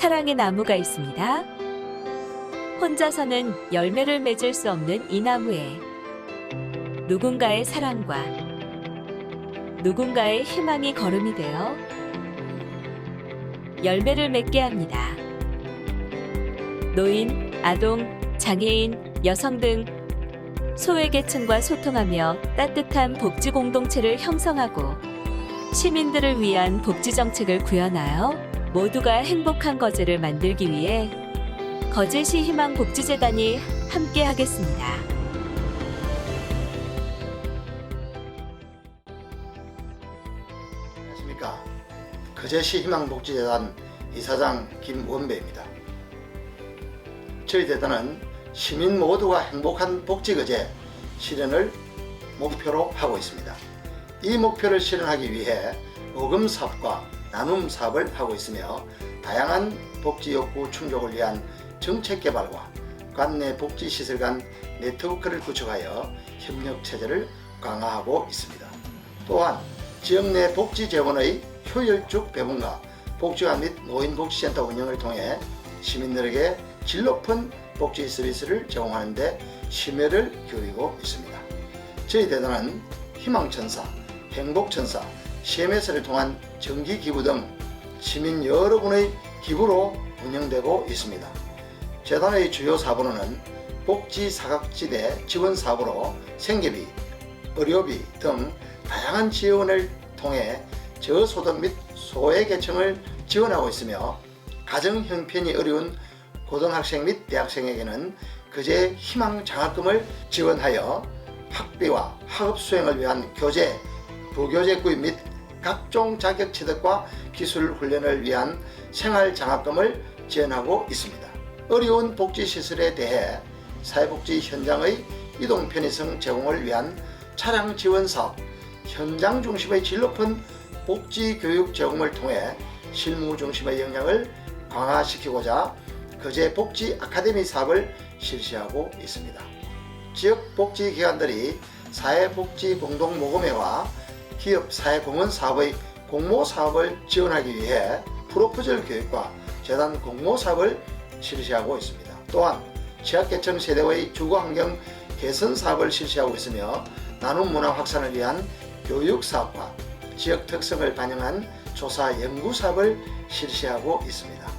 사랑의 나무가 있습니다. 혼자서는 열매를 맺을 수 없는 이 나무에 누군가의 사랑과 누군가의 희망이 거름이 되어 열매를 맺게 합니다. 노인, 아동, 장애인, 여성 등 소외계층과 소통하며 따뜻한 복지 공동체를 형성하고 시민들을 위한 복지 정책을 구현하여 모두가 행복한 거제를 만들기 위해 거제시 희망복지재단이 함께하겠습니다. 안녕하십니까. 거제시 희망복지재단 이사장 김원배입니다. 저희 재단은 시민 모두가 행복한 복지거제 실현을 목표로 하고 있습니다. 이 목표를 실현하기 위해 모금 사업과 나눔 사업을 하고 있으며 다양한 복지 욕구 충족을 위한 정책 개발과 관내 복지시설 간 네트워크를 구축하여 협력 체제를 강화하고 있습니다. 또한 지역 내 복지 재원의 효율적 배분과 복지관 및 노인복지센터 운영을 통해 시민들에게 질 높은 복지 서비스를 제공하는 데 심혈을 기울이고 있습니다. 저희 재단은 희망천사, 행복천사, CMS를 통한 정기기부 등 시민 여러분의 기부로 운영되고 있습니다. 재단의 주요 사업으로는 복지사각지대 지원사업으로 생계비, 의료비 등 다양한 지원을 통해 저소득 및 소외계층을 지원하고 있으며 가정 형편이 어려운 고등학생 및 대학생에게는 거제 희망장학금을 지원하여 학비와 학업 수행을 위한 교재, 부교재 구입 및 각종 자격 취득과 기술 훈련을 위한 생활장학금을 지원하고 있습니다. 어려운 복지시설에 대해 사회복지 현장의 이동 편의성 제공을 위한 차량 지원 사업, 현장 중심의 질 높은 복지 교육 제공을 통해 실무 중심의 역량을 강화시키고자 거제 복지 아카데미 사업을 실시하고 있습니다. 지역 복지 기관들이 사회복지 공동모금회와 기업 사회공헌 사업의 공모 사업을 지원하기 위해 프로포절 교육과 재단 공모 사업을 실시하고 있습니다. 또한 취약계층 세대의 주거환경 개선 사업을 실시하고 있으며 나눔 문화 확산을 위한 교육 사업과 지역 특성을 반영한 조사 연구 사업을 실시하고 있습니다.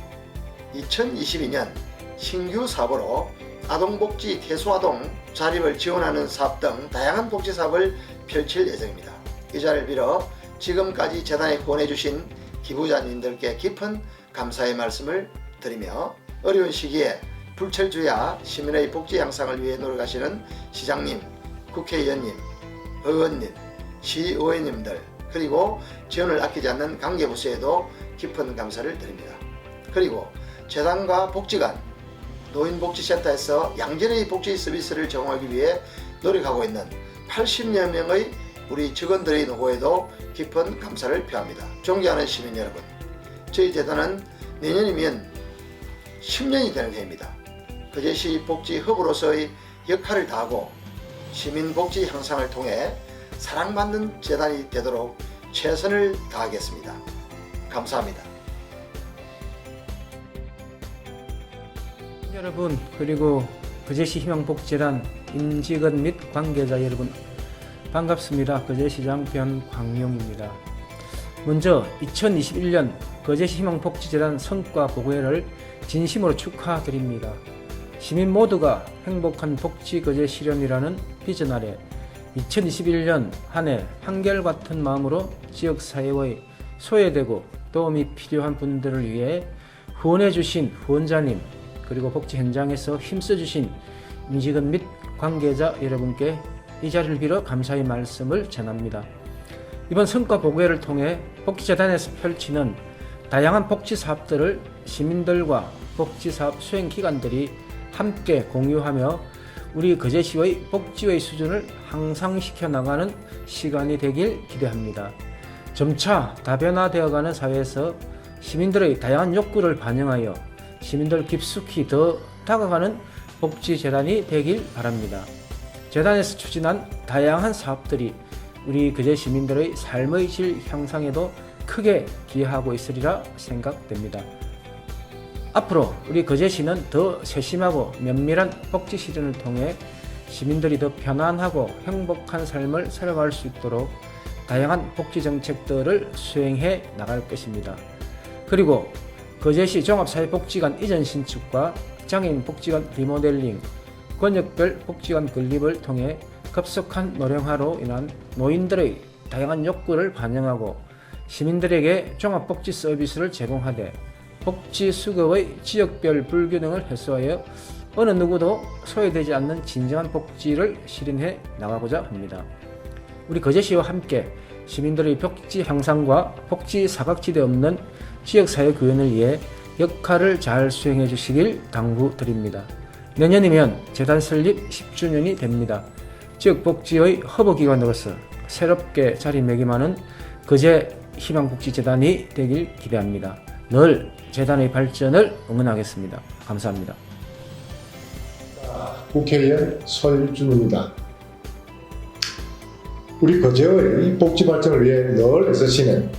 2022년 신규 사업으로 아동복지 퇴소아동 자립을 지원하는 사업 등 다양한 복지 사업을 펼칠 예정입니다. 이 자리를 빌어 지금까지 재단에 후원해주신 기부자님들께 깊은 감사의 말씀을 드리며 어려운 시기에 불철주야 시민의 복지 향상을 위해 노력하시는 시장님, 국회의원님, 의원님, 시의원님들 그리고 지원을 아끼지 않는 관계부서에도 깊은 감사를 드립니다. 그리고 재단과 복지관, 노인복지센터에서 양질의 복지 서비스를 제공하기 위해 노력하고 있는 80여 명의 우리 직원들의 노고에도 깊은 감사를 표합니다. 존경하는 시민 여러분, 저희 재단은 내년이면 10년이 되는 해입니다. 거제시 복지 허브로서의 역할을 다하고 시민 복지 향상을 통해 사랑받는 재단이 되도록 최선을 다하겠습니다. 감사합니다. 여러분, 그리고 거제시 희망복지재단 임직원 및 관계자 여러분, 반갑습니다. 거제시장 변광용입니다. 먼저 2021년 거제시 희망복지재단 성과 보고회를 진심으로 축하드립니다. 시민 모두가 행복한 복지 거제 실현이라는 비전 아래 2021년 한 해 한결같은 마음으로 지역사회의 소외되고 도움이 필요한 분들을 위해 후원해주신 후원자님, 그리고 복지 현장에서 힘써주신 임직원 및 관계자 여러분께 이 자리를 빌어 감사의 말씀을 전합니다. 이번 성과 보고회를 통해 복지재단에서 펼치는 다양한 복지 사업들을 시민들과 복지사업 수행기관들이 함께 공유하며 우리 거제시의 복지의 수준을 향상시켜 나가는 시간이 되길 기대합니다. 점차 다변화되어가는 사회에서 시민들의 다양한 욕구를 반영하여 시민들 깊숙이 더 다가가는 복지재단이 되길 바랍니다. 재단에서 추진한 다양한 사업들이 우리 거제 시민들의 삶의 질 향상에도 크게 기여하고 있으리라 생각됩니다. 앞으로 우리 거제시는 더 세심하고 면밀한 복지 실현을 통해 시민들이 더 편안하고 행복한 삶을 살아갈 수 있도록 다양한 복지 정책들을 수행해 나갈 것입니다. 그리고 거제시 종합사회복지관 이전 신축과 장애인 복지관 리모델링, 권역별 복지관 건립을 통해 급속한 노령화로 인한 노인들의 다양한 욕구를 반영하고 시민들에게 종합복지 서비스를 제공하되 복지 수급의 지역별 불균형을 해소하여 어느 누구도 소외되지 않는 진정한 복지를 실현해 나가고자 합니다. 우리 거제시와 함께 시민들의 복지 향상과 복지 사각지대 없는 지역사회 구현을 위해 역할을 잘 수행해 주시길 당부드립니다. 내년이면 재단 설립 10주년이 됩니다. 지역복지의 허브기관으로서 새롭게 자리매김하는 거제 희망복지재단이 되길 기대합니다. 늘 재단의 발전을 응원하겠습니다. 감사합니다. 국회의원 서일준입니다. 우리 거제의 복지 발전을 위해 늘 애쓰시는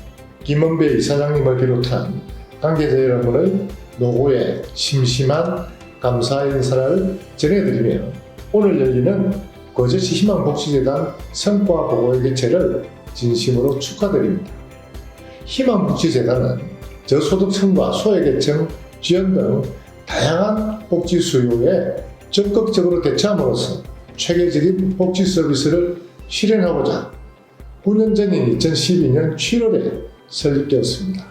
김원배 이사장님을 비롯한 관계자 여러분의 노고에 심심한 감사 인사를 전해드리며 오늘 열리는 거제시 희망복지재단 성과보고회 개최를 진심으로 축하드립니다. 희망복지재단은 저소득층과 소외계층, 지원 등 다양한 복지 수요에 적극적으로 대처함으로써 체계적인 복지 서비스를 실현하고자 9년 전인 2012년 7월에 설립되었습니다.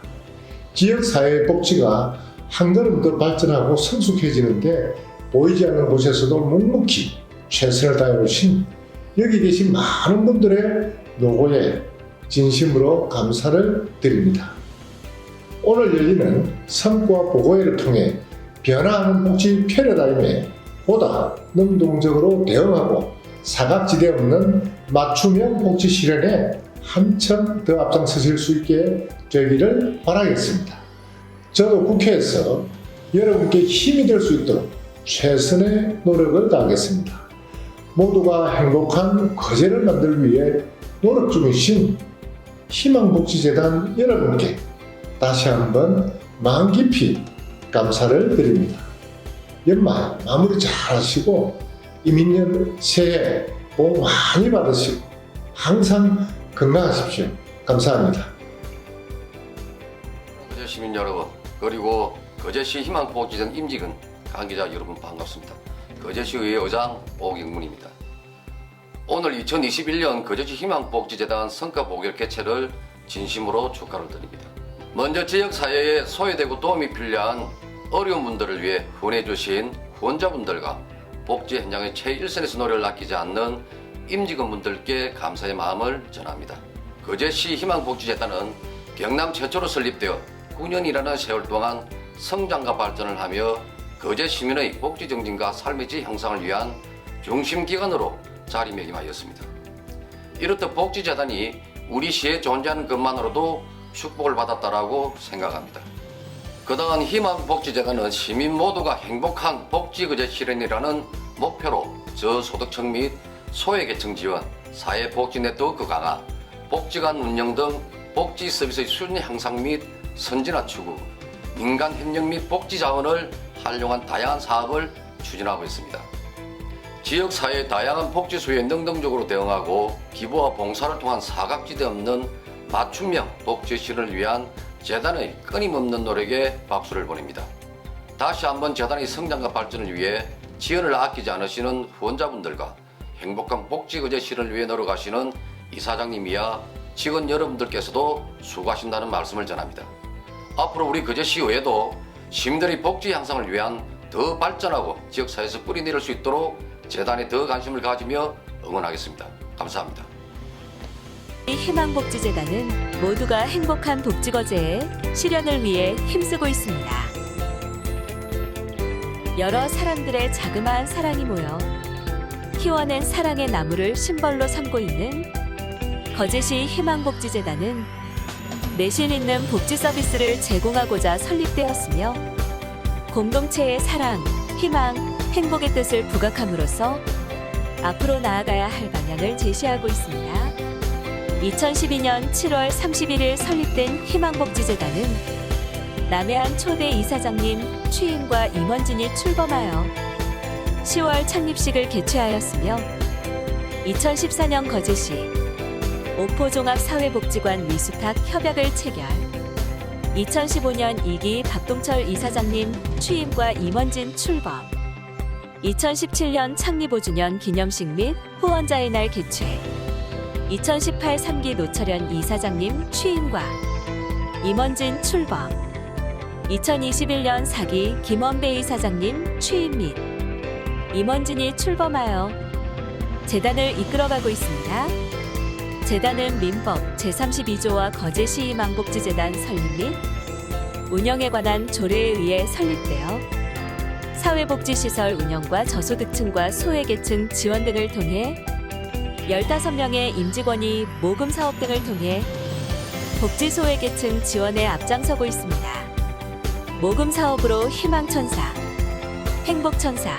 지역사회의 복지가 한 걸음 더 발전하고 성숙해지는데 보이지 않는 곳에서도 묵묵히 최선을 다해오신 여기 계신 많은 분들의 노고에 진심으로 감사를 드립니다. 오늘 열리는 성과 보고회를 통해 변화하는 복지 패러다임에 보다 능동적으로 대응하고 사각지대 없는 맞춤형 복지 실현에 한층 더 앞장서실 수 있게 되기를 바라겠습니다. 저도 국회에서 여러분께 힘이 될 수 있도록 최선의 노력을 다하겠습니다. 모두가 행복한 거제를 만들기 위해 노력 중이신 희망복지재단 여러분께 다시 한번 마음 깊이 감사를 드립니다. 연말 마무리 잘 하시고 이민년 새해 복 많이 받으시고 항상 건강하십시오. 감사합니다. 거제 시민 여러분, 그리고 거제시 희망복지재단 임직원 관계자 여러분 반갑습니다. 거제시의회 의장 오경문입니다. 오늘 2021년 거제시 희망복지재단 성과보고회 개최를 진심으로 축하를 드립니다. 먼저 지역사회에 소외되고 도움이 필요한 어려운 분들을 위해 후원해주신 후원자분들과 복지 현장의 최일선에서 노력을 아끼지 않는 임직원분들께 감사의 마음을 전합니다. 거제시 희망복지재단은 경남 최초로 설립되어 9년이라는 세월 동안 성장과 발전을 하며 거제 시민의 복지 증진과 삶의 질 향상을 위한 중심기관으로 자리매김하였습니다. 이렇듯 복지재단이 우리 시에 존재하는 것만으로도 축복을 받았다라고 생각합니다. 그동안 희망복지재단은 시민 모두가 행복한 복지거제 실현이라는 목표로 저소득층 및 소외계층 지원, 사회복지 네트워크 강화, 복지관 운영 등 복지 서비스의 수준 향상 및 선진화 추구, 민간 협력 및 복지 자원을 활용한 다양한 사업을 추진하고 있습니다. 지역사회의 다양한 복지 수요에 능동적으로 대응하고 기부와 봉사를 통한 사각지대 없는 맞춤형 복지 실현을 위한 재단의 끊임없는 노력에 박수를 보냅니다. 다시 한번 재단의 성장과 발전을 위해 지원을 아끼지 않으시는 후원자분들과 행복한 복지거제 실현을 위해 노력하시는 이사장님이야 직원 여러분들께서도 수고하신다는 말씀을 전합니다. 앞으로 우리 거제시의회도 시민들의 복지 향상을 위한 더 발전하고 지역사회에서 뿌리내릴 수 있도록 재단에 더 관심을 가지며 응원하겠습니다. 감사합니다. 희망복지재단은 모두가 행복한 복지거제의 실현을 위해 힘쓰고 있습니다. 여러 사람들의 자그마한 사랑이 모여 키워낸 사랑의 나무를 심벌로 삼고 있는 거제시 희망복지재단은 내실 있는 복지 서비스를 제공하고자 설립되었으며 공동체의 사랑, 희망, 행복의 뜻을 부각함으로써 앞으로 나아가야 할 방향을 제시하고 있습니다. 2012년 7월 31일 설립된 희망복지재단은 남해안 초대 이사장님 취임과 임원진이 출범하여 10월 창립식을 개최하였으며 2014년 거제시 옥포종합사회복지관 위수탁 협약을 체결 2015년 2기 박동철 이사장님 취임과 임원진 출범 2017년 창립 5주년 기념식 및 후원자의 날 개최 2018 3기 노철현 이사장님 취임과 임원진 출범 2021년 4기 김원배 이사장님 취임 및 임원진이 출범하여 재단을 이끌어가고 있습니다. 재단은 민법 제32조와 거제시 희망복지재단 설립 및 운영에 관한 조례에 의해 설립되어 사회복지시설 운영과 저소득층과 소외계층 지원 등을 통해 15명의 임직원이 모금 사업 등을 통해 복지소외계층 지원에 앞장서고 있습니다. 모금 사업으로 희망천사, 행복천사,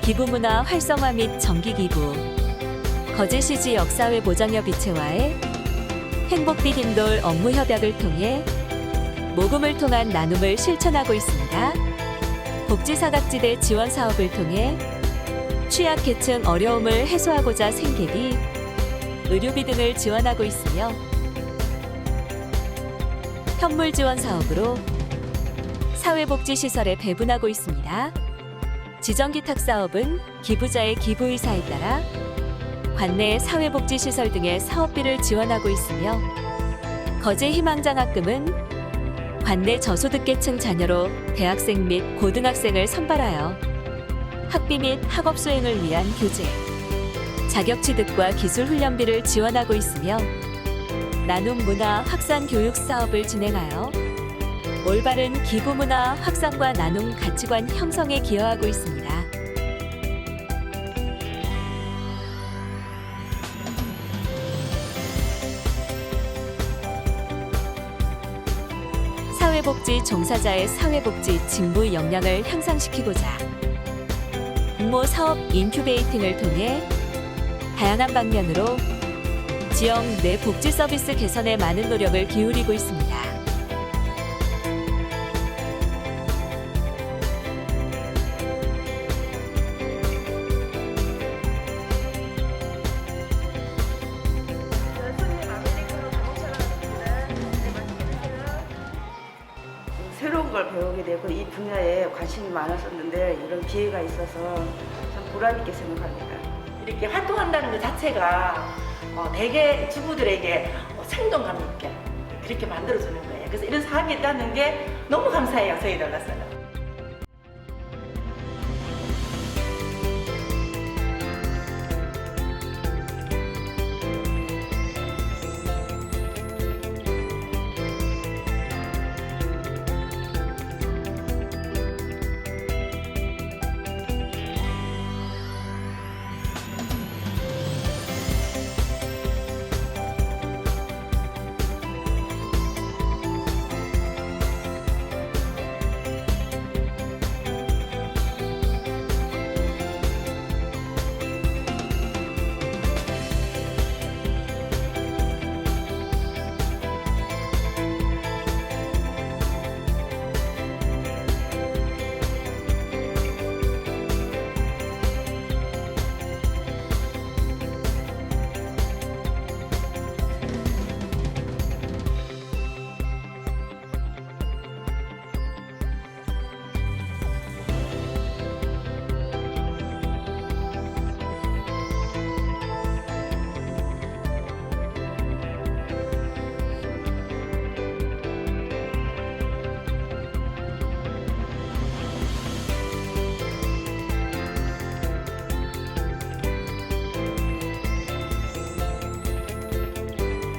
기부문화 활성화 및 정기기부, 거제시지 역사회 보장협의체와의 행복비딤돌 업무협약을 통해 모금을 통한 나눔을 실천하고 있습니다. 복지사각지대 지원 사업을 통해 취약계층 어려움을 해소하고자 생계비, 의료비 등을 지원하고 있으며 현물 지원 사업으로 사회복지시설에 배분하고 있습니다. 지정기탁 사업은 기부자의 기부 의사에 따라 관내 사회복지시설 등의 사업비를 지원하고 있으며 거제희망장학금은 관내 저소득계층 자녀로 대학생 및 고등학생을 선발하여 학비 및 학업 수행을 위한 교재, 자격 취득과 기술 훈련비를 지원하고 있으며 나눔 문화 확산 교육 사업을 진행하여 올바른 기부 문화 확산과 나눔 가치관 형성에 기여하고 있습니다. 사회복지 종사자의 사회복지 직무 역량을 향상시키고자 공모 사업 인큐베이팅을 통해 다양한 방면으로 지역 내 복지 서비스 개선에 많은 노력을 기울이고 있습니다. 새로운 걸 배우게 되고 이 분야에 관심이 많았었는데 이런 기회가 있어서 참 보람 있게 생각합니다. 이렇게 활동한다는 것 자체가 대개 주부들에게 생동감 있게 그렇게 만들어주는 거예요. 그래서 이런 사업이 있다는 게 너무 감사해요, 저희들로서는.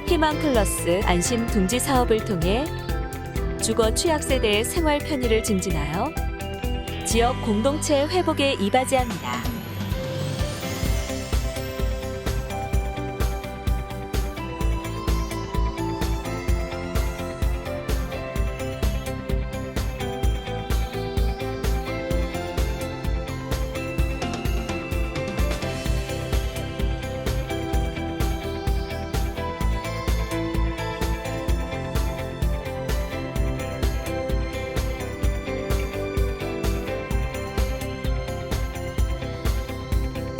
희망 플러스 안심 둥지 사업을 통해 주거 취약 세대의 생활 편의를 증진하여 지역 공동체 회복에 이바지합니다.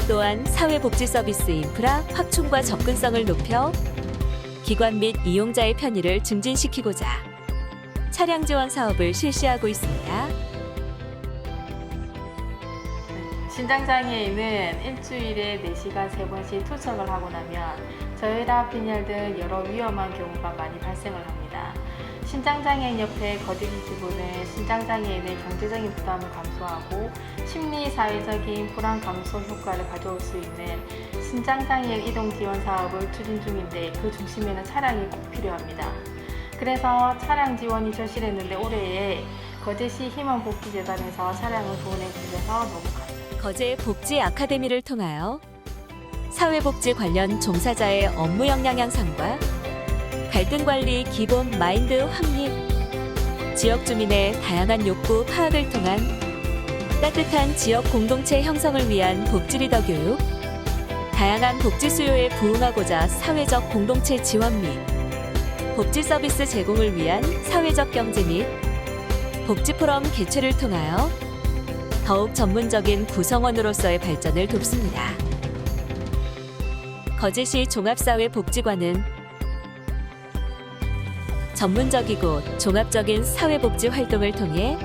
또한 사회복지 서비스 인프라 확충과 접근성을 높여 기관 및 이용자의 편의를 증진시키고자 차량 지원 사업을 실시하고 있습니다. 신장장애인은 일주일에 4시간 3번씩 투석을 하고 나면 저혈압, 빈혈 등 여러 위험한 경우가 많이 발생을 합니다. 신장장애인협회 거듭이 지부는 신장장애인의 경제적인 부담을 감소하고 심리, 사회적인 불안 감소 효과를 가져올 수 있는 신장장애인 이동 지원 사업을 추진 중인데 그 중심에는 차량이 꼭 필요합니다. 그래서 차량 지원이 절실했는데 올해에 거제시 희망복지재단에서 차량을 도움해 주셔서 너무 감사합니다. 거제 복지 아카데미를 통하여 사회복지 관련 종사자의 업무 역량 향상과 갈등 관리 기본 마인드 확립, 지역 주민의 다양한 욕구 파악을 통한 따뜻한 지역 공동체 형성을 위한 복지 리더 교육, 다양한 복지 수요에 부응하고자 사회적 공동체 지원 및 복지 서비스 제공을 위한 사회적 경제 및 복지 포럼 개최를 통하여 더욱 전문적인 구성원으로서의 발전을 돕습니다. 거제시 종합사회복지관은 전문적이고 종합적인 사회복지 활동을 통해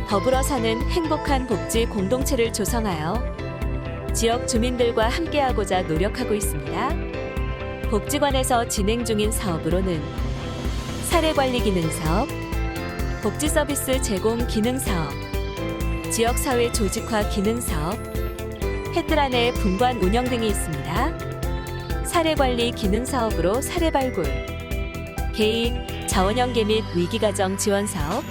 더불어 사는 행복한 복지 공동체를 조성하여 지역 주민들과 함께하고자 노력하고 있습니다. 복지관에서 진행 중인 사업으로는 사례관리 기능 사업, 복지 서비스 제공 기능 사업, 지역사회 조직화 기능 사업, 헤드란의 분관 운영 등이 있습니다. 사례관리 기능 사업으로 사례 발굴, 계획, 자원연계 및 위기가정 지원 사업,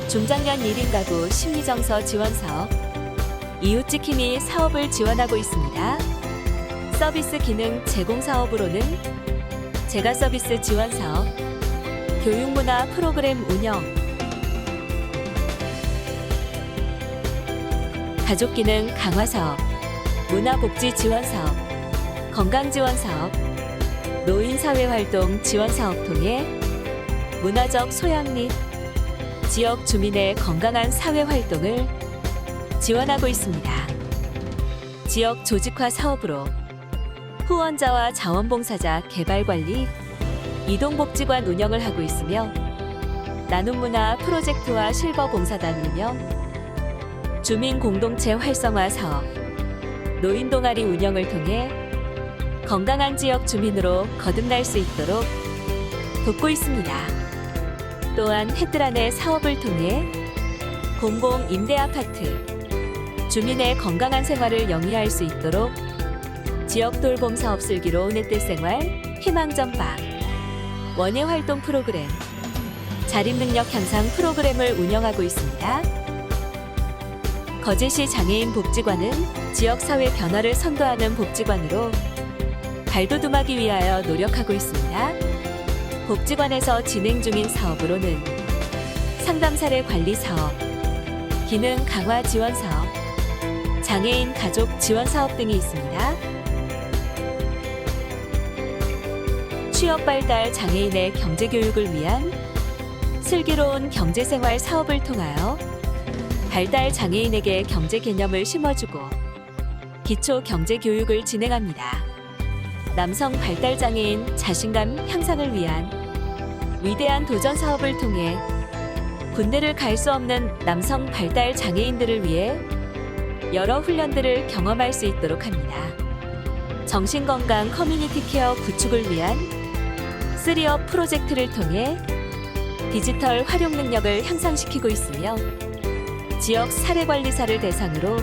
중장년 1인 가구 심리정서 지원 사업, 이웃지킴이 사업을 지원하고 있습니다. 서비스 기능 제공 사업으로는 재가 서비스 지원 사업, 교육문화 프로그램 운영, 가족기능 강화 사업, 문화복지 지원 사업, 건강지원 사업, 노인사회활동 지원 사업 통해 문화적 소양 및 지역 주민의 건강한 사회활동을 지원하고 있습니다. 지역 조직화 사업으로 후원자와 자원봉사자 개발관리, 이동복지관 운영을 하고 있으며 나눔문화 프로젝트와 실버봉사단 운영, 주민공동체 활성화 사업, 노인동아리 운영을 통해 건강한 지역 주민으로 거듭날 수 있도록 돕고 있습니다. 또한 헤드란의 사업을 통해 공공 임대 아파트, 주민의 건강한 생활을 영위할 수 있도록 지역 돌봄 사업 슬기로운 햇빛 생활, 희망전방, 원예 활동 프로그램, 자립능력 향상 프로그램을 운영하고 있습니다. 거제시 장애인 복지관은 지역사회 변화를 선도하는 복지관으로 발돋움하기 위하여 노력하고 있습니다. 복지관에서 진행 중인 사업으로는 상담사례 관리 사업, 기능 강화 지원 사업, 장애인 가족 지원 사업 등이 있습니다. 취업 발달 장애인의 경제 교육을 위한 슬기로운 경제생활 사업을 통하여 발달 장애인에게 경제 개념을 심어주고 기초 경제 교육을 진행합니다. 남성 발달 장애인 자신감 향상을 위한 위대한 도전 사업을 통해 군대를 갈 수 없는 남성 발달 장애인들을 위해 여러 훈련들을 경험할 수 있도록 합니다. 정신건강 커뮤니티 케어 구축을 위한 3업 프로젝트를 통해 디지털 활용 능력을 향상시키고 있으며 지역 사례관리사를 대상으로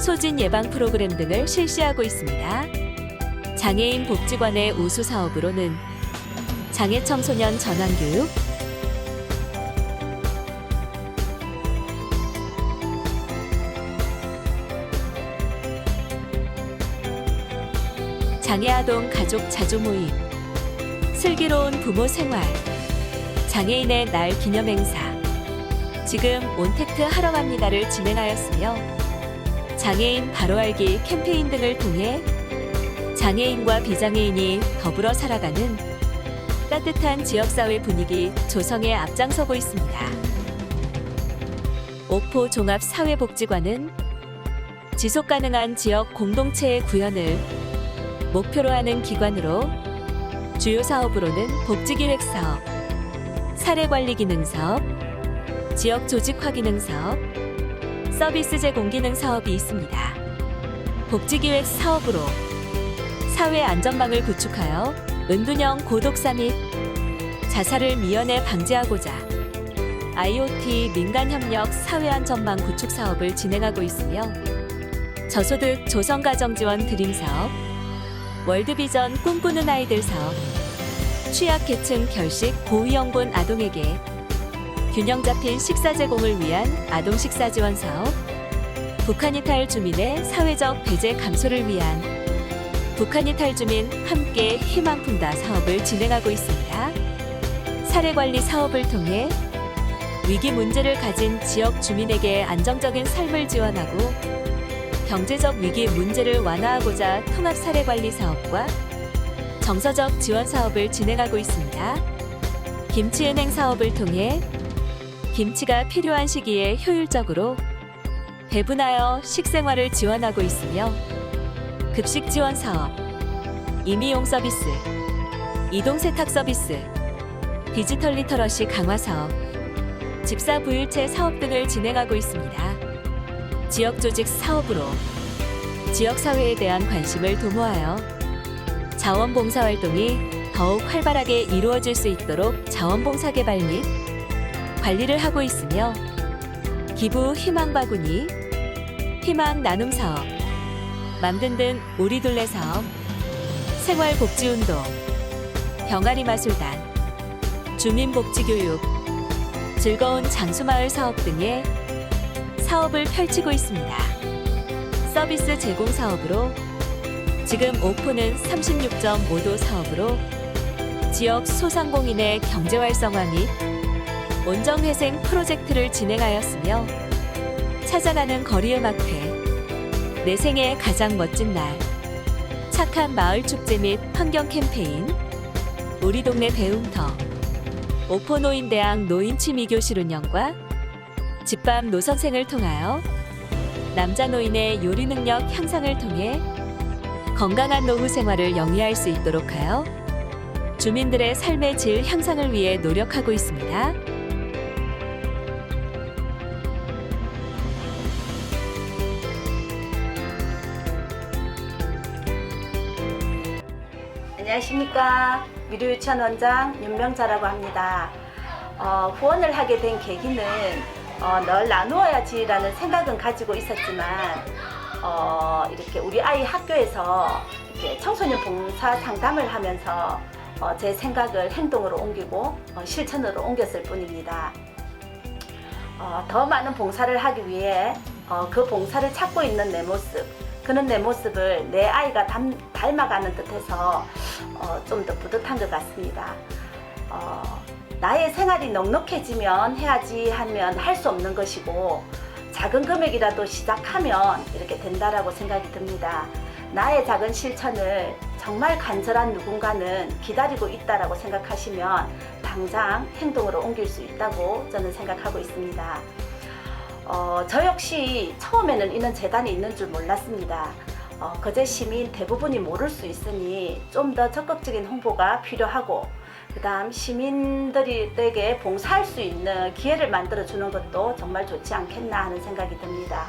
소진 예방 프로그램 등을 실시하고 있습니다. 장애인 복지관의 우수 사업으로는 장애 청소년 전환교육, 장애아동 가족 자조 모임, 슬기로운 부모 생활, 장애인의 날 기념행사, 지금 온택트 하러 갑니다를 진행하였으며 장애인 바로 알기 캠페인 등을 통해 장애인과 비장애인이 더불어 살아가는 따뜻한 지역사회 분위기 조성에 앞장서고 있습니다. 옥포 종합사회복지관은 지속 가능한 지역 공동체의 구현을 목표로 하는 기관으로 주요 사업으로는 복지기획 사업, 사례관리 기능 사업, 지역 조직화 기능 사업, 서비스 제공 기능 사업이 있습니다. 복지기획 사업으로 사회 안전망을 구축하여 은둔형 고독사 및 자살을 미연에 방지하고자 IoT 민간협력 사회안전망 구축 사업을 진행하고 있으며 저소득 조성가정 지원 드림 사업, 월드비전 꿈꾸는 아이들 사업, 취약계층 결식 고위험군 아동에게 균형 잡힌 식사 제공을 위한 아동 식사 지원 사업, 북한 이탈 주민의 사회적 배제 감소를 위한 북한 이탈 주민 함께 희망 품다 사업을 진행하고 있습니다. 사례관리 사업을 통해 위기 문제를 가진 지역 주민에게 안정적인 삶을 지원하고 경제적 위기 문제를 완화하고자 통합 사례관리 사업과 정서적 지원 사업을 진행하고 있습니다. 김치은행 사업을 통해 김치가 필요한 시기에 효율적으로 배분하여 식생활을 지원하고 있으며 급식 지원 사업, 임의용 서비스, 이동 세탁 서비스, 디지털 리터러시 강화 사업, 집사 부일체 사업 등을 진행하고 있습니다. 지역 조직 사업으로 지역 사회에 대한 관심을 도모하여 자원봉사 활동이 더욱 활발하게 이루어질 수 있도록 자원봉사 개발 및 관리를 하고 있으며 기부 희망 바구니, 희망 나눔 사업, 맘든든 우리둘레 사업, 생활복지운동, 병아리 마술단, 주민복지교육, 즐거운 장수마을 사업 등의 사업을 펼치고 있습니다. 서비스 제공 사업으로 지금 오포는 36.5도 사업으로 지역 소상공인의 경제활성화 및 온정회생 프로젝트를 진행하였으며 찾아가는 거리음악회, 내 생애 가장 멋진 날, 착한 마을 축제 및 환경 캠페인, 우리 동네 배움터, 오포노인대학 노인취미교실 운영과 집밥 노선생을 통하여 남자 노인의 요리 능력 향상을 통해 건강한 노후 생활을 영위할 수 있도록 하여 주민들의 삶의 질 향상을 위해 노력하고 있습니다. 안녕하십니까. 미래유치원 원장 윤명자라고 합니다. 후원을 하게 된 계기는 널 나누어야지라는 생각은 가지고 있었지만 이렇게 우리 아이 학교에서 이렇게 청소년 봉사 상담을 하면서 제 생각을 행동으로 옮기고 실천으로 옮겼을 뿐입니다. 더 많은 봉사를 하기 위해 그 봉사를 찾고 있는 내 모습, 그는 내 모습을 내 아이가 닮아가는 듯해서 좀 더 뿌듯한 것 같습니다. 나의 생활이 넉넉해지면 해야지 하면 할 수 없는 것이고 작은 금액이라도 시작하면 이렇게 된다라고 생각이 듭니다. 나의 작은 실천을 정말 간절한 누군가는 기다리고 있다라고 생각하시면 당장 행동으로 옮길 수 있다고 저는 생각하고 있습니다. 저 역시 처음에는 이런 재단이 있는 줄 몰랐습니다. 거제 시민 대부분이 모를 수 있으니 좀 더 적극적인 홍보가 필요하고 그 다음 시민들에게 봉사할 수 있는 기회를 만들어주는 것도 정말 좋지 않겠나 하는 생각이 듭니다.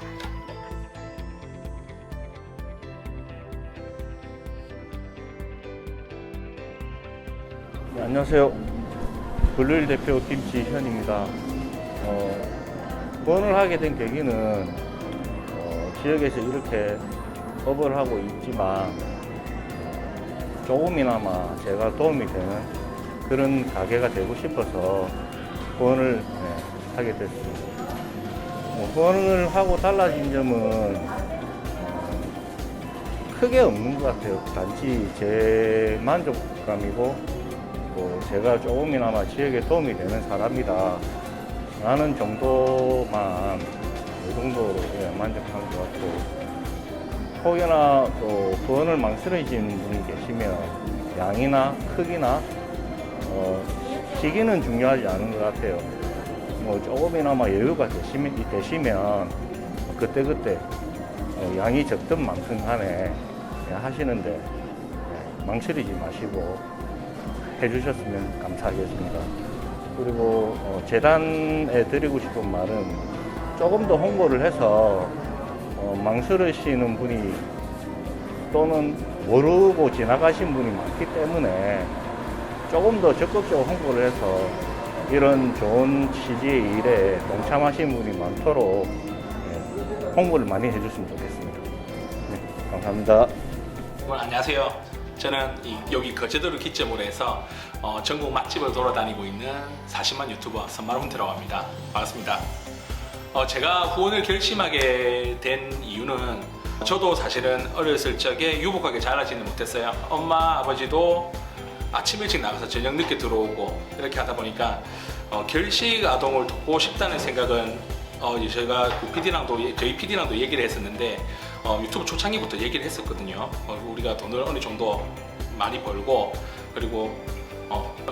네, 안녕하세요. 블루힐 대표 김지현입니다. 후원을 하게 된 계기는 지역에서 이렇게 업을 하고 있지만 조금이나마 제가 도움이 되는 그런 가게가 되고 싶어서 후원을 하게 됐습니다. 후원을 하고 달라진 점은 크게 없는 것 같아요. 단지 제 만족감이고 제가 조금이나마 지역에 도움이 되는 사람이다 라는 정도만 이 정도로 만족한 것 같고, 혹여나 또 후원을 망설여지는 분이 계시면 양이나 크기나 시기는 중요하지 않은 것 같아요. 조금이나마 여유가 되시면 그때그때 양이 적든 많든 간에 하시는데 망설이지 마시고 해주셨으면 감사하겠습니다. 그리고 재단에 드리고 싶은 말은 조금 더 홍보를 해서 망설이시는 분이 또는 모르고 지나가신 분이 많기 때문에 조금 더 적극적으로 홍보를 해서 이런 좋은 취지의 일에 동참하신 분이 많도록 홍보를 많이 해줬으면 좋겠습니다. 네, 감사합니다. 안녕하세요. 저는 여기 거제도를 기점으로 해서 전국 맛집을 돌아다니고 있는 40만 유튜버 선마룬트라고 합니다. 반갑습니다. 제가 후원을 결심하게 된 이유는 저도 사실은 어렸을 적에 유복하게 자라지는 못했어요. 엄마, 아버지도 아침 일찍 나가서 저녁 늦게 들어오고 이렇게 하다 보니까 결식 아동을 돕고 싶다는 생각은 저희가 저희 PD랑도 얘기를 했었는데 유튜브 초창기부터 얘기를 했었거든요. 우리가 돈을 어느 정도 많이 벌고 그리고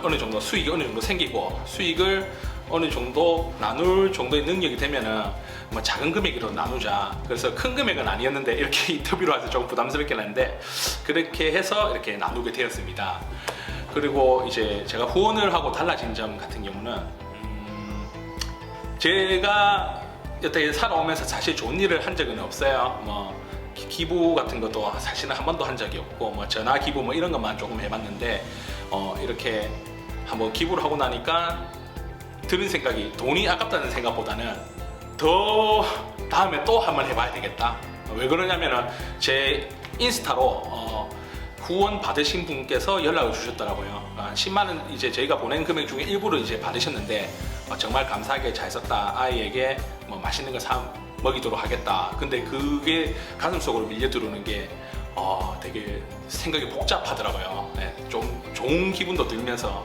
어느 정도 수익이 어느 정도 생기고 수익을 어느 정도 나눌 정도의 능력이 되면은 뭐 작은 금액이라도 나누자. 그래서 큰 금액은 아니었는데 이렇게 인터뷰로 해서 조금 부담스럽긴 한데 그렇게 해서 이렇게 나누게 되었습니다. 그리고 이제 제가 후원을 하고 달라진 점 같은 경우는 제가 여태 살아오면서 사실 좋은 일을 한 적은 없어요. 뭐 기부 같은 것도 사실은 한 번도 한 적이 없고 뭐 전화 기부 뭐 이런 것만 조금 해봤는데 이렇게 한번 기부를 하고 나니까 드는 생각이 돈이 아깝다는 생각보다는 더 다음에 또 한번 해봐야 되겠다. 왜 그러냐면은 제 인스타로 후원 받으신 분께서 연락을 주셨더라고요. 10만 원 이제 저희가 보낸 금액 중에 일부를 이제 받으셨는데 정말 감사하게 잘 썼다. 아이에게 뭐 맛있는 거 사 먹이도록 하겠다. 근데 그게 가슴속으로 밀려 들어오는 게 되게 생각이 복잡하더라고요. 네, 좀 좋은 기분도 들면서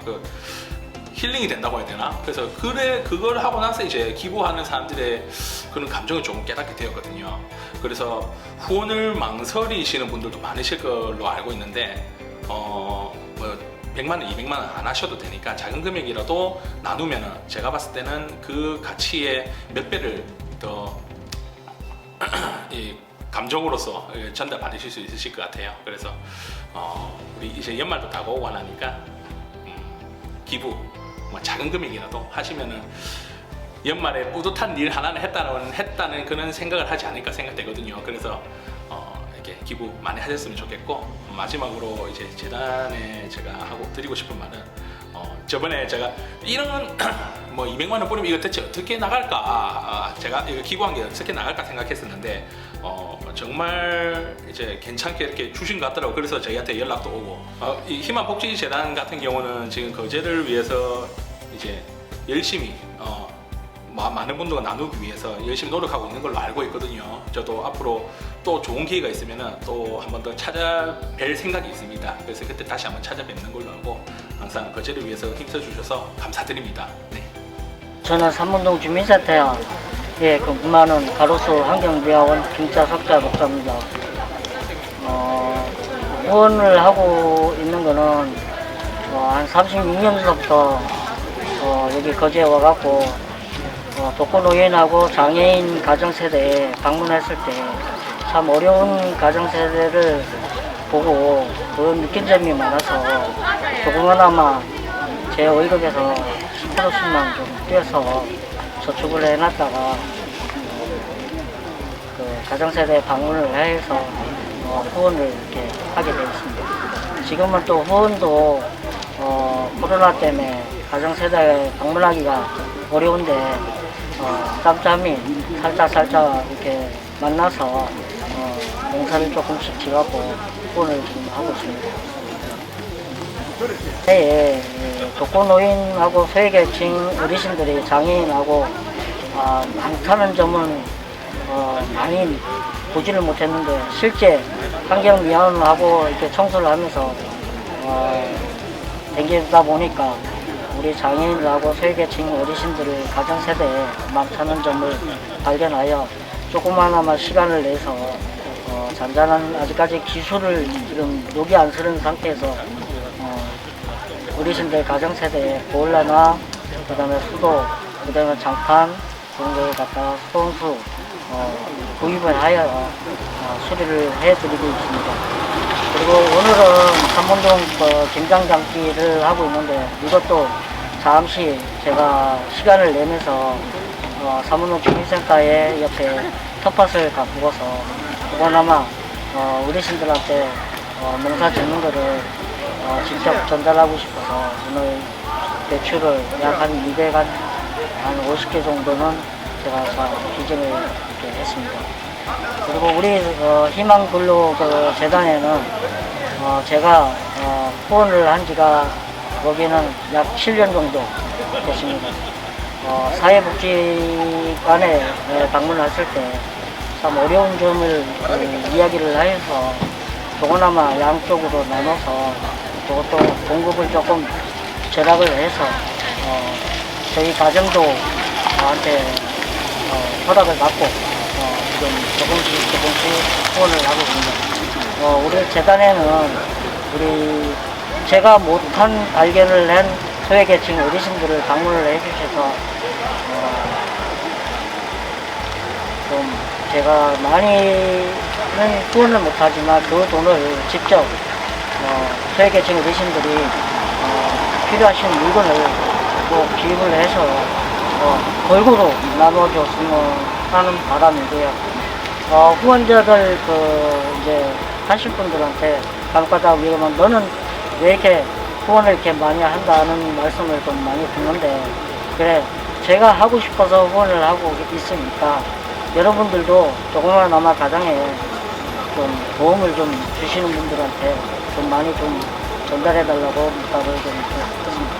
힐링이 된다고 해야 되나? 그래서 그걸 하고 나서 이제 기부하는 사람들의 그런 감정을 조금 깨닫게 되었거든요. 그래서 후원을 망설이시는 분들도 많으실 걸로 알고 있는데 뭐 100만 원, 200만 원 안 하셔도 되니까 작은 금액이라도 나누면은 제가 봤을 때는 그 가치의 몇 배를 더 이 감정으로서 전달 받으실 수 있으실 것 같아요. 그래서 우리 이제 연말도 다가오고 하니까 기부 뭐 작은 금액이라도 하시면은 연말에 뿌듯한 일 하나는 했다는 그런 생각을 하지 않을까 생각되거든요. 그래서 이렇게 기부 많이 하셨으면 좋겠고 마지막으로 이제 재단에 제가 하고 드리고 싶은 말은 저번에 제가 이런 뭐 200만 원 뿌리면 이거 대체 어떻게 나갈까 제가 이거 기부한 게 어떻게 나갈까 생각했었는데 정말 이제 괜찮게 이렇게 주신 것 같더라고요. 그래서 저희한테 연락도 오고 이 희망복지재단 같은 경우는 지금 거제를 위해서 이제 열심히 많은 분들과 나누기 위해서 열심히 노력하고 있는 걸로 알고 있거든요. 저도 앞으로 또 좋은 기회가 있으면 또 한 번 더 찾아뵐 생각이 있습니다. 그래서 그때 다시 한번 찾아뵙는 걸로 하고 항상 거제를 위해서 힘써주셔서 감사드립니다. 네. 저는 삼문동 주민센터에 근무하는 가로수 환경미화원 김자석자 목사입니다. 후원을 하고 있는 거는 한 36년서부터 여기 거제에 와갖고 독거노인하고 장애인 가정세대에 방문했을 때 참 어려운 가정세대를 보고 느낀 점이 많아서 조금이나마 제 월급에서 10%씩만 좀 떼서 저축을 해놨다가 그 가정세대 방문을 해서 후원을 이렇게 하게 되었습니다. 지금은 또 후원도 코로나 때문에 가정세대 방문하기가 어려운데 짬짬이 살짝 이렇게 만나서 봉사를 조금씩 지어갖고 후원을 지금 하고 있습니다. 새해 독거노인하고 소외계층 어르신들이 장애인하고 많다는 점은 많이 보지를 못했는데 실제 환경미화원하고 이렇게 청소를 하면서 댕기다 보니까 우리 장애인하고 소외계층 어르신들의 가정세대에 많다는 점을 발견하여 조그마나마 시간을 내서 잔잔한 아직까지 기술을 지금 녹이 안 쓰는 상태에서 어르신들 가정세대에 보일러나 그 다음에 수도, 그 다음에 장판 그런 거에 갖다가 수동수 구입을 하여 수리를 해드리고 있습니다. 그리고 오늘은 3분동 김장장기를 하고 있는데 이것도 잠시 제가 시간을 내면서 삼분동 주민센터에 옆에 텃밭을 가꾸어서 그나마 어르신들한테 농사 짓는 거를 직접 전달하고 싶어서 오늘 배추를 약 한 50개 정도는 제가 기증을 이렇게 했습니다. 그리고 우리 희망근로 재단에는 제가 후원을 한 지가 여기는 약 7년 정도 됐습니다. 사회복지관에 방문했을 때 참 어려운 점을 이야기를 해서 조그나마 양쪽으로 나눠서 그것도 공급을 조금 절약을 해서 저희 가정도 저한테 허락을 받고 지금 조금씩 후원을 하고 있습니다. 우리 재단에는 제가 못한 발견을 한 소외계층 어르신들을 방문을 해주셔서 좀 제가 많이는 후원을 못하지만 그 돈을 직접 소외계층 어르신들이 필요하신 물건을 꼭 기부를 해서 골고루 나눠줬으면 하는 바람이고요. 후원자들 이제 하실 분들한테 간혹가다 위로만 너는 왜 이렇게 후원을 이렇게 많이 한다는 말씀을 좀 많이 듣는데 그래 제가 하고 싶어서 후원을 하고 있으니까 여러분들도 조그마나마 가정에 좀 도움을 좀 주시는 분들한테 좀 많이 좀 전달해 달라고 부탁을 좀 드렸습니다.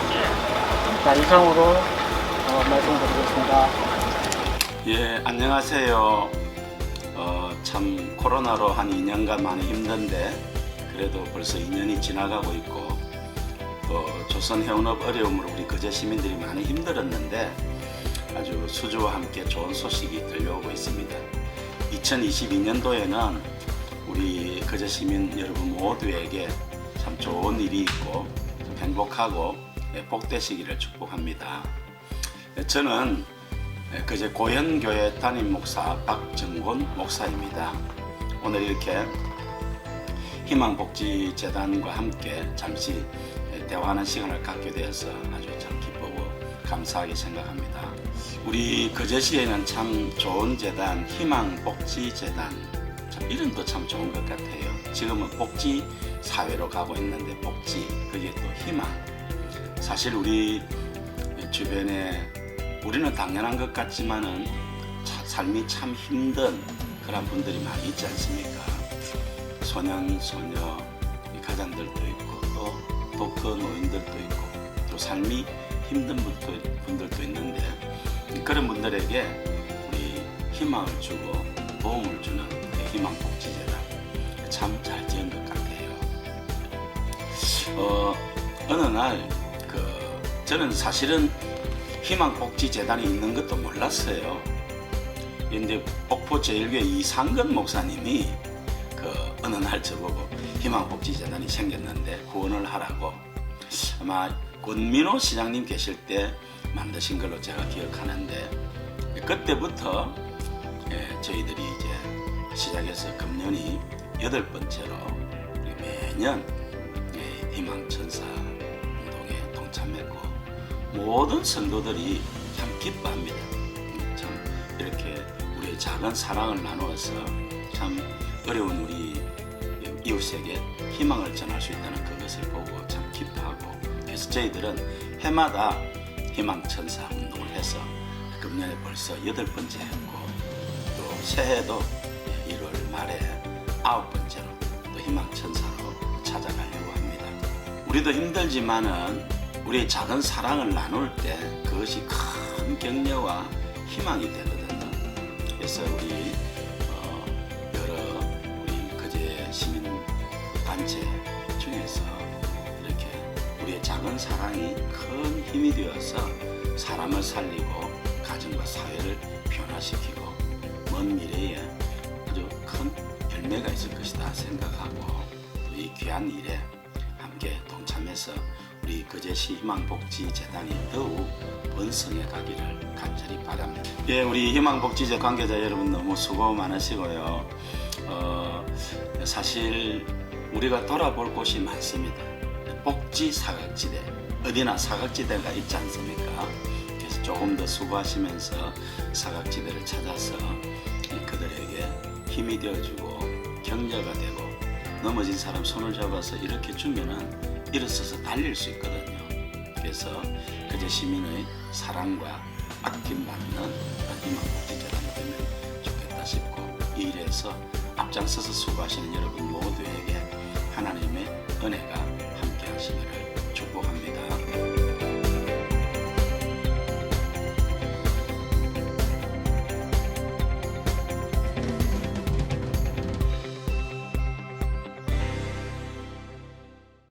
자, 이상으로 말씀드리겠습니다. 예, 안녕하세요. 참 코로나로 한 2년간 많이 힘든데 그래도 벌써 2년이 지나가고 있고 또 조선 해운업 어려움으로 우리 거제 시민들이 많이 힘들었는데 아주 수주와 함께 좋은 소식이 들려오고 있습니다. 2022년도에는 우리 거제 시민 여러분 모두에게 참 좋은 일이 있고 좀 행복하고 복되시기를 축복합니다. 저는 거제 고현교회 담임 목사 박정곤 목사입니다. 오늘 이렇게 희망복지재단과 함께 잠시 대화하는 시간을 갖게 되어서 아주 참 기쁘고 감사하게 생각합니다. 우리 거제시에는 참 좋은 재단, 희망복지재단, 참 이름도 참 좋은 것 같아요. 지금은 복지 사회로 가고 있는데 복지, 그게 또 희망. 사실 우리 주변에 우리는 당연한 것 같지만은 삶이 참 힘든 그런 분들이 많이 있지 않습니까? 소년, 소녀, 가장들도 있고 또 독거 노인들도 있고 또 삶이 힘든 분들도 있는데 그런 분들에게 우리 희망을 주고 도움을 주는 희망복지재단 참 잘 지은 것 같아요. 어느 날 저는 사실은 희망복지재단이 있는 것도 몰랐어요. 그런데 목포 제1교회 이상근 목사님이 어느 날 저보고 희망복지재단이 생겼는데 후원을 하라고 아마 권민호 시장님 계실 때 만드신 걸로 제가 기억하는데 그때부터 저희들이 이제 시작해서 금년이 8번째로 매년 희망천사 운동에 동참했고 모든 성도들이 참 기뻐합니다. 참 이렇게 우리의 작은 사랑을 나누어서 참 어려운 우리 이웃에게 희망을 전할 수 있다는 그것을 보고 참 기뻐하고 그래서 저희들은 해마다 희망천사 운동을 해서 금년에 벌써 8번째 했고 또 새해도 1월 말에 9번째로 또 희망천사로 찾아가려고 합니다. 우리도 힘들지만은 우리의 작은 사랑을 나눌 때 그것이 큰 격려와 희망이 되거든요. 그래서 우리 여러 우리 거제 시민 단체 중에서 이렇게 우리의 작은 사랑이 큰 힘이 되어서 사람을 살리고 가정과 사회를 변화시키고 먼 미래에 아주 큰 열매가 있을 것이다 생각하고 이 귀한 일에 함께 동참해서 우리 거제시 희망복지재단이 더욱 번성해 가기를 간절히 바랍니다. 예, 우리 희망복지재 관계자 여러분 너무 수고 많으시고요. 사실 우리가 돌아볼 곳이 많습니다. 복지 사각지대, 어디나 사각지대가 있지 않습니까? 그래서 조금 더 수고하시면서 사각지대를 찾아서 그들에게 힘이 되어주고 격려가 되고 넘어진 사람 손을 잡아서 이렇게 주면은 일어서서 달릴 수 있거든요. 그래서 거제 시민의 사랑과 아낌받는 희망복지재단이 되면 좋겠다 싶고, 이 일에서 앞장서서 수고하시는 여러분 모두에게 하나님의 은혜가